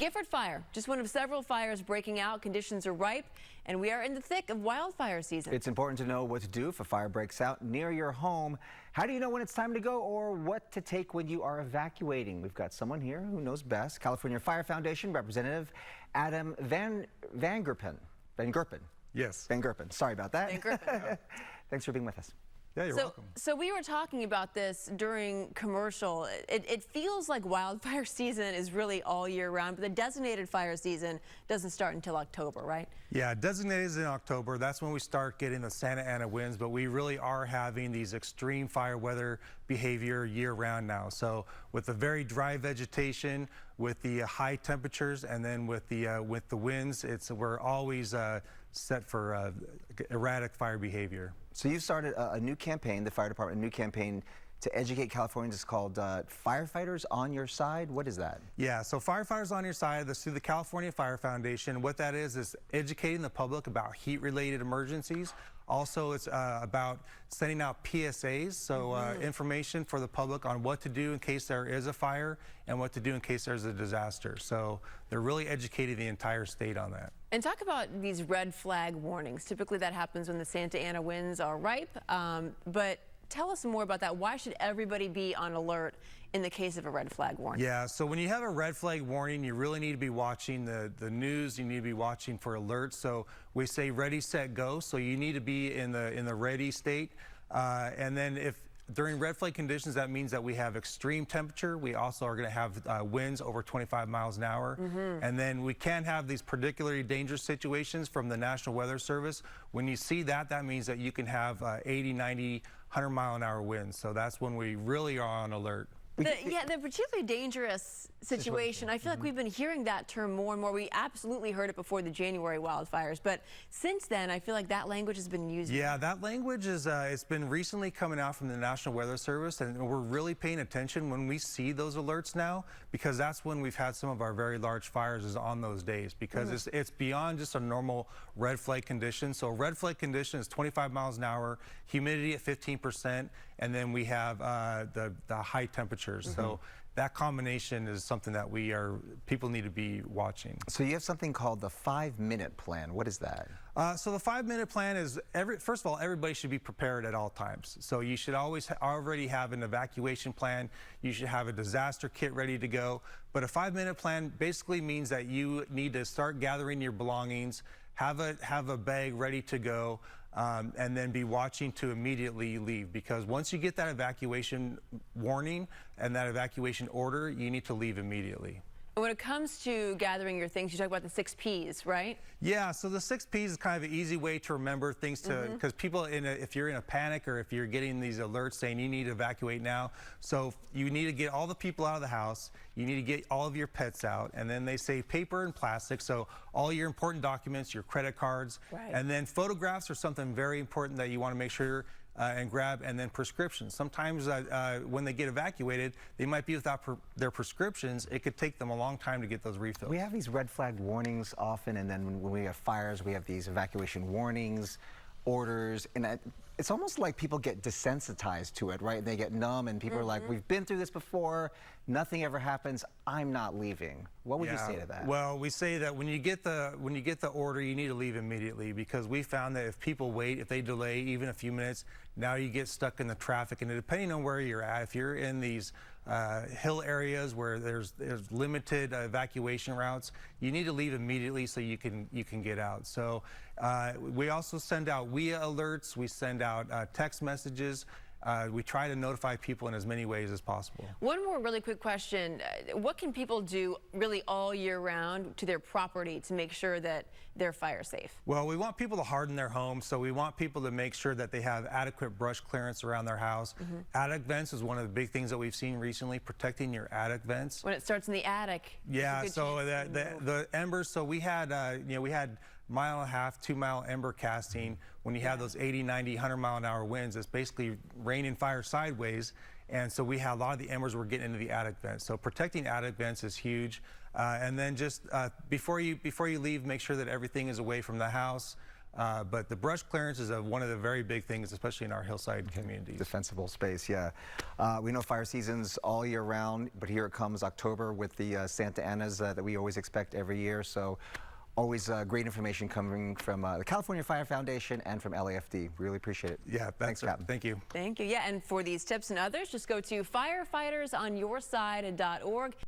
Gifford Fire, just one of several fires breaking out. Conditions are ripe, and we are in the thick of wildfire season. It's important to know what to do if a fire breaks out near your home. How do you know when it's time to go, or what to take when you are evacuating? We've got someone here who knows best. California Fire Foundation Representative Adam Van Gerpen. Van Gerpen. Yes. Van Gerpen. Sorry about that. Van Gerpen. Thanks for being with us. Yeah, you're welcome. So we were talking about this during commercial. It feels like wildfire season is really all year round, but the designated fire season doesn't start until October, right? Yeah, designated is in October. That's when we start getting the Santa Ana winds, but we really are having these extreme fire weather behavior year round now. So with the very dry vegetation, with the high temperatures, and then with the winds, we're always set for erratic fire behavior. So you started a new campaign, the fire department, a new campaign to educate Californians. It's called Firefighters On Your Side. What is that? Yeah, so Firefighters On Your Side, that's through the California Fire Foundation. What that is educating the public about heat-related emergencies. Also, it's about sending out PSAs, so information for the public on what to do in case there is a fire and what to do in case there's a disaster. So they're really educating the entire state on that. And talk about these red flag warnings. Typically that happens when the Santa Ana winds are ripe, but tell us more about that. Why should everybody be on alert in the case of a red flag warning? Yeah, so when you have a red flag warning, you really need to be watching the news. You need to be watching for alerts. So we say ready, set, go. So you need to be in the ready state. And then if during red flag conditions, that means that we have extreme temperature. We also are going to have winds over 25 miles an hour. And then we can have these particularly dangerous situations from the National Weather Service. When you see that, that means that you can have 80, 90, 100-mile-an-hour winds. So that's when we really are on alert. The particularly dangerous situation, I feel like we've been hearing that term more and more. We absolutely heard it before the January wildfires, but since then, I feel like that language has been used. Yeah, that language is, it's been recently coming out from the National Weather Service, and we're really paying attention when we see those alerts now, because that's when we've had some of our very large fires is on those days, because it's beyond just a normal red flag condition. So red flag condition is 25 miles an hour, humidity at 15%, and then we have the high temperatures. So that combination is something that people need to be watching. So you have something called the 5-minute plan. What is that? So the 5-minute plan is, first of all, everybody should be prepared at all times. So you should always already have an evacuation plan. You should have a disaster kit ready to go. But a 5-minute plan basically means that you need to start gathering your belongings, have a bag ready to go, and then be watching to immediately leave, because once you get that evacuation warning and that evacuation order, you need to leave immediately. When it comes to gathering your things, you talk about the 6 Ps, right? Yeah, so the 6 Ps is kind of an easy way to remember things to, because people, if you're in a panic or if you're getting these alerts saying you need to evacuate now, so you need to get all the people out of the house, you need to get all of your pets out, and then they say paper and plastic, so all your important documents, your credit cards, and then photographs are something very important that you want to make sure and grab, and then prescriptions. Sometimes when they get evacuated, they might be without their prescriptions. It could take them a long time to get those refills. We have these red flag warnings often, and then when we have fires, we have these evacuation warnings, orders, and it's almost like people get desensitized to it, right? They get numb, and people are like, we've been through this before, nothing ever happens, I'm not leaving. What would you say to that? Well, we say that when you get the order, you need to leave immediately, because we found that if people wait, if they delay even a few minutes, now you get stuck in the traffic, and depending on where you're at, if you're in these hill areas where there's limited evacuation routes, you need to leave immediately so you can get out. So we also send out WIA alerts, we send out text messages. We try to notify people in as many ways as possible. One more really quick question. What can people do really all year round to their property to make sure that they're fire safe? Well, we want people to harden their homes, so we want people to make sure that they have adequate brush clearance around their house. Attic vents is one of the big things that we've seen recently, protecting your attic vents. When it starts in the attic. Yeah, so the embers, so we had, we had 1.5 mile, 2 mile ember casting. When you have those 80, 90, 100-mile-an-hour winds, it's basically rain and fire sideways. And so we had a lot of the embers were getting into the attic vents. So protecting attic vents is huge. And then just before you leave, make sure that everything is away from the house. But the brush clearance is one of the very big things, especially in our hillside communities. Defensible space, yeah. We know fire season's all year round, but here it comes October with the Santa Anas that we always expect every year. So always great information coming from the California Fire Foundation and from LAFD. Really appreciate it. Yeah, thanks, Captain. Thank you. Thank you. Yeah, and for these tips and others, just go to firefightersonyourside.org.